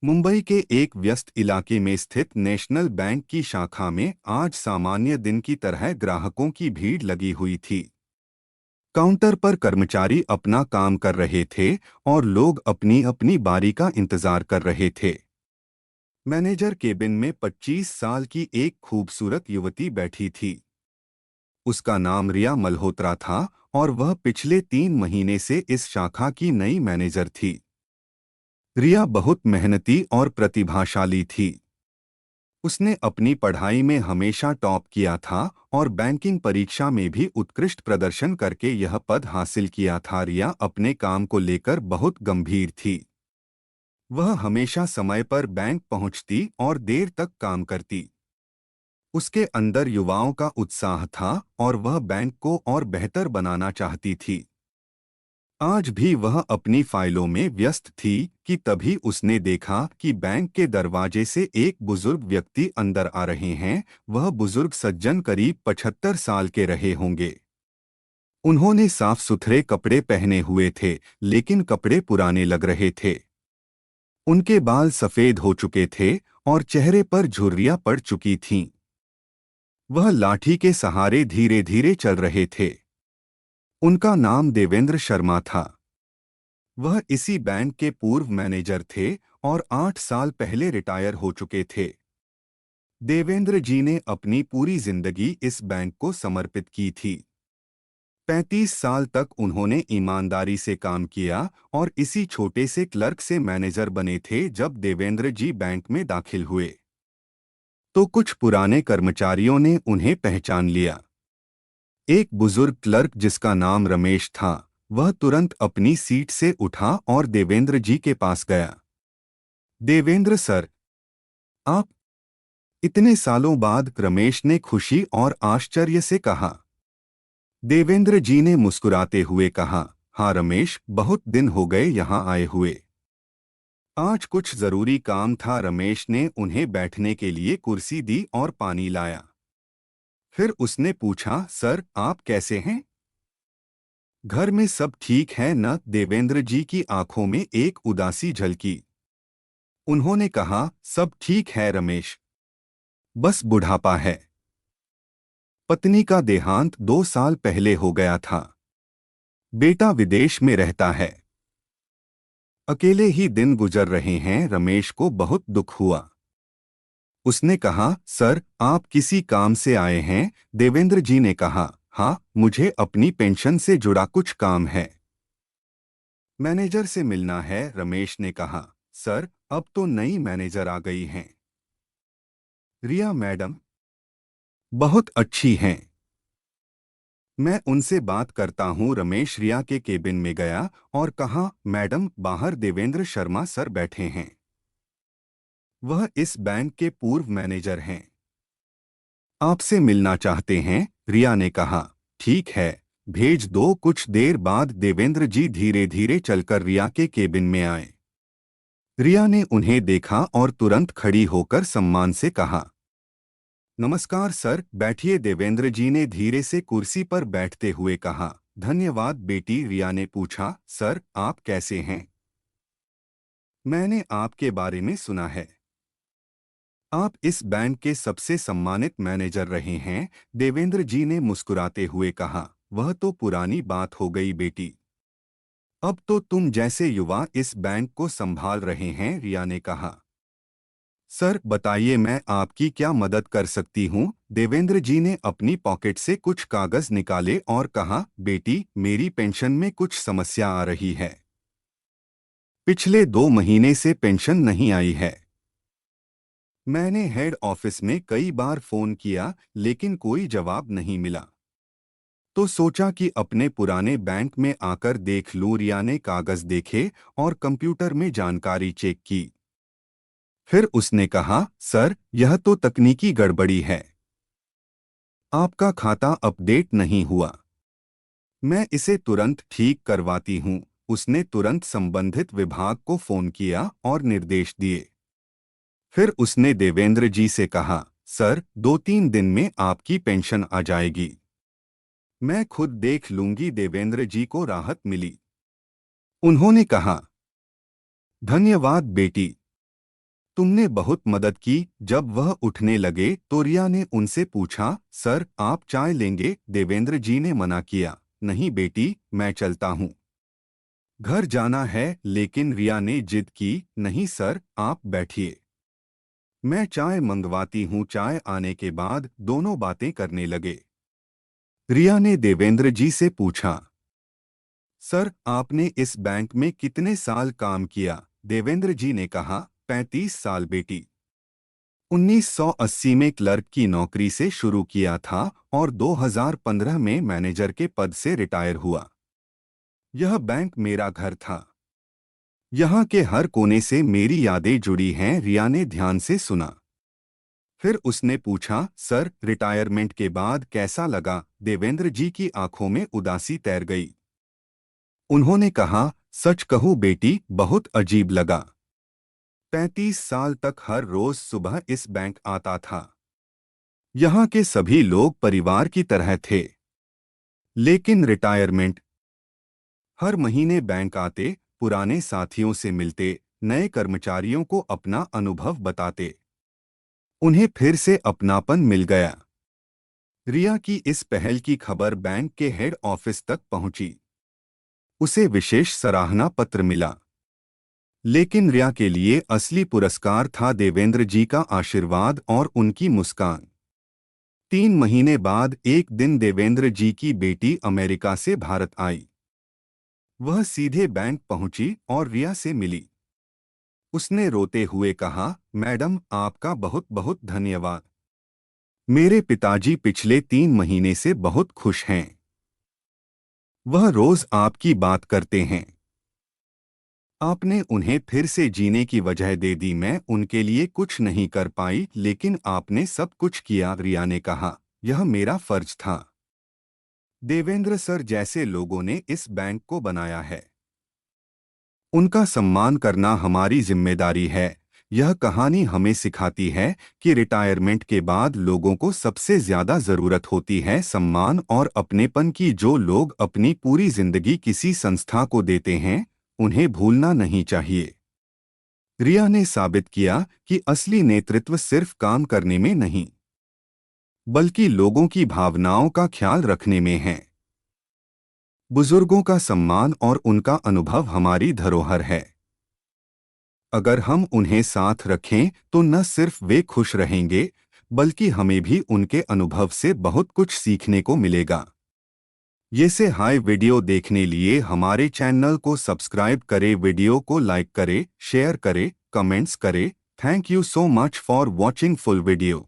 मुंबई के एक व्यस्त इलाके में स्थित नेशनल बैंक की शाखा में आज सामान्य दिन की तरह ग्राहकों की भीड़ लगी हुई थी। काउंटर पर कर्मचारी अपना काम कर रहे थे और लोग अपनी अपनी बारी का इंतजार कर रहे थे। मैनेजर केबिन में 25 साल की एक खूबसूरत युवती बैठी थी। उसका नाम रिया मल्होत्रा था और वह पिछले 3 महीने से इस शाखा की नई मैनेजर थी। रिया बहुत मेहनती और प्रतिभाशाली थी। उसने अपनी पढ़ाई में हमेशा टॉप किया था और बैंकिंग परीक्षा में भी उत्कृष्ट प्रदर्शन करके यह पद हासिल किया था। रिया अपने काम को लेकर बहुत गंभीर थी। वह हमेशा समय पर बैंक पहुंचती और देर तक काम करती। उसके अंदर युवाओं का उत्साह था और वह बैंक को और बेहतर बनाना चाहती थी। आज भी वह अपनी फाइलों में व्यस्त थी कि तभी उसने देखा कि बैंक के दरवाजे से एक बुजुर्ग व्यक्ति अंदर आ रहे हैं। वह बुजुर्ग सज्जन करीब 75 साल के रहे होंगे। उन्होंने साफ सुथरे कपड़े पहने हुए थे, लेकिन कपड़े पुराने लग रहे थे। उनके बाल सफेद हो चुके थे और चेहरे पर झुर्रियां पड़ चुकी थीं। वह लाठी के सहारे धीरे धीरे चल रहे थे। उनका नाम देवेंद्र शर्मा था। वह इसी बैंक के पूर्व मैनेजर थे और 8 साल पहले रिटायर हो चुके थे। देवेंद्र जी ने अपनी पूरी जिंदगी इस बैंक को समर्पित की थी। 35 साल तक उन्होंने ईमानदारी से काम किया और इसी छोटे से क्लर्क से मैनेजर बने थे। जब देवेंद्र जी बैंक में दाखिल हुए तो कुछ पुराने कर्मचारियों ने उन्हें पहचान लिया। एक बुजुर्ग क्लर्क जिसका नाम रमेश था, वह तुरंत अपनी सीट से उठा और देवेंद्र जी के पास गया। देवेंद्र सर, आप? इतने सालों बाद रमेश ने खुशी और आश्चर्य से कहा। देवेंद्र जी ने मुस्कुराते हुए कहा, हाँ रमेश, बहुत दिन हो गए यहाँ आए हुए। आज कुछ जरूरी काम था। रमेश ने उन्हें बैठने के लिए कुर्सी दी और पानी लाया। फिर उसने पूछा, सर आप कैसे हैं? घर में सब ठीक है न? देवेंद्र जी की आंखों में एक उदासी झलकी। उन्होंने कहा, सब ठीक है रमेश, बस बुढ़ापा है। पत्नी का देहांत 2 साल पहले हो गया था। बेटा विदेश में रहता है। अकेले ही दिन गुजर रहे हैं। रमेश को बहुत दुख हुआ। उसने कहा, सर आप किसी काम से आए हैं? देवेंद्र जी ने कहा, हाँ, मुझे अपनी पेंशन से जुड़ा कुछ काम है। मैनेजर से मिलना है। रमेश ने कहा, सर अब तो नई मैनेजर आ गई हैं। रिया मैडम बहुत अच्छी हैं। मैं उनसे बात करता हूँ। रमेश रिया के केबिन में गया और कहा, मैडम बाहर देवेंद्र शर्मा सर बैठे हैं। वह इस बैंक के पूर्व मैनेजर हैं। आपसे मिलना चाहते हैं। रिया ने कहा, ठीक है, भेज दो। कुछ देर बाद देवेंद्र जी धीरे धीरे चलकर रिया के केबिन में आए। रिया ने उन्हें देखा और तुरंत खड़ी होकर सम्मान से कहा, नमस्कार सर, बैठिए। देवेंद्र जी ने धीरे से कुर्सी पर बैठते हुए कहा, धन्यवाद बेटी। रिया ने पूछा, सर आप कैसे हैं? मैंने आपके बारे में सुना है। आप इस बैंक के सबसे सम्मानित मैनेजर रहे हैं। देवेंद्र जी ने मुस्कुराते हुए कहा, वह तो पुरानी बात हो गई बेटी। अब तो तुम जैसे युवा इस बैंक को संभाल रहे हैं। रिया ने कहा, सर बताइए मैं आपकी क्या मदद कर सकती हूँ? देवेंद्र जी ने अपनी पॉकेट से कुछ कागज निकाले और कहा, बेटी मेरी पेंशन में कुछ समस्या आ रही है। पिछले 2 महीने से पेंशन नहीं आई है। मैंने हेड ऑफिस में कई बार फोन किया, लेकिन कोई जवाब नहीं मिला। तो सोचा कि अपने पुराने बैंक में आकर देख लूं। रिया ने कागज देखे और कंप्यूटर में जानकारी चेक की। फिर उसने कहा, सर यह तो तकनीकी गड़बड़ी है। आपका खाता अपडेट नहीं हुआ। मैं इसे तुरंत ठीक करवाती हूँ। उसने तुरंत संबंधित विभाग को फोन किया और निर्देश दिए। फिर उसने देवेंद्र जी से कहा, सर 2-3 दिन में आपकी पेंशन आ जाएगी। मैं खुद देख लूंगी। देवेंद्र जी को राहत मिली। उन्होंने कहा, धन्यवाद बेटी। तुमने बहुत मदद की। जब वह उठने लगे तो रिया ने उनसे पूछा, सर आप चाय लेंगे? देवेंद्र जी ने मना किया। नहीं बेटी, मैं चलता हूँ, घर जाना है। लेकिन रिया ने जिद की, नहीं सर, आप बैठिए, मैं चाय मंगवाती हूँ। चाय आने के बाद दोनों बातें करने लगे। रिया ने देवेंद्र जी से पूछा, सर आपने इस बैंक में कितने साल काम किया? देवेंद्र जी ने कहा, 35 साल बेटी। 1980 में क्लर्क की नौकरी से शुरू किया था और 2015 में मैनेजर के पद से रिटायर हुआ। यह बैंक मेरा घर था, यहाँ के हर कोने से मेरी यादें जुड़ी हैं। रिया ने ध्यान से सुना। फिर उसने पूछा, सर रिटायरमेंट के बाद कैसा लगा? देवेंद्र जी की आंखों में उदासी तैर गई। उन्होंने कहा, सच कहूं बेटी, बहुत अजीब लगा। 35 साल तक हर रोज सुबह इस बैंक आता था। यहाँ के सभी लोग परिवार की तरह थे। लेकिन रिटायरमेंट, हर महीने बैंक आते, पुराने साथियों से मिलते, नए कर्मचारियों को अपना अनुभव बताते, उन्हें फिर से अपनापन मिल गया। रिया की इस पहल की खबर बैंक के हेड ऑफिस तक पहुंची। उसे विशेष सराहना पत्र मिला। लेकिन रिया के लिए असली पुरस्कार था देवेंद्र जी का आशीर्वाद और उनकी मुस्कान। 3 महीने बाद एक दिन देवेंद्र जी की बेटी अमेरिका से भारत आई। वह सीधे बैंक पहुंची और रिया से मिली। उसने रोते हुए कहा, मैडम आपका बहुत बहुत धन्यवाद। मेरे पिताजी पिछले 3 महीने से बहुत खुश हैं। वह रोज आपकी बात करते हैं। आपने उन्हें फिर से जीने की वजह दे दी। मैं उनके लिए कुछ नहीं कर पाई, लेकिन आपने सब कुछ किया। रिया ने कहा, यह मेरा फर्ज था। देवेंद्र सर जैसे लोगों ने इस बैंक को बनाया है, उनका सम्मान करना हमारी जिम्मेदारी है। यह कहानी हमें सिखाती है कि रिटायरमेंट के बाद लोगों को सबसे ज्यादा जरूरत होती है सम्मान और अपनेपन की। जो लोग अपनी पूरी जिंदगी किसी संस्था को देते हैं, उन्हें भूलना नहीं चाहिए। रिया ने साबित किया कि असली नेतृत्व सिर्फ काम करने में नहीं, बल्कि लोगों की भावनाओं का ख्याल रखने में है। बुजुर्गों का सम्मान और उनका अनुभव हमारी धरोहर है। अगर हम उन्हें साथ रखें तो न सिर्फ वे खुश रहेंगे, बल्कि हमें भी उनके अनुभव से बहुत कुछ सीखने को मिलेगा। ये से हाई वीडियो देखने लिए हमारे चैनल को सब्सक्राइब करें, वीडियो को लाइक करें, शेयर करें, कमेंट्स करें। Thank you so much for watching full video.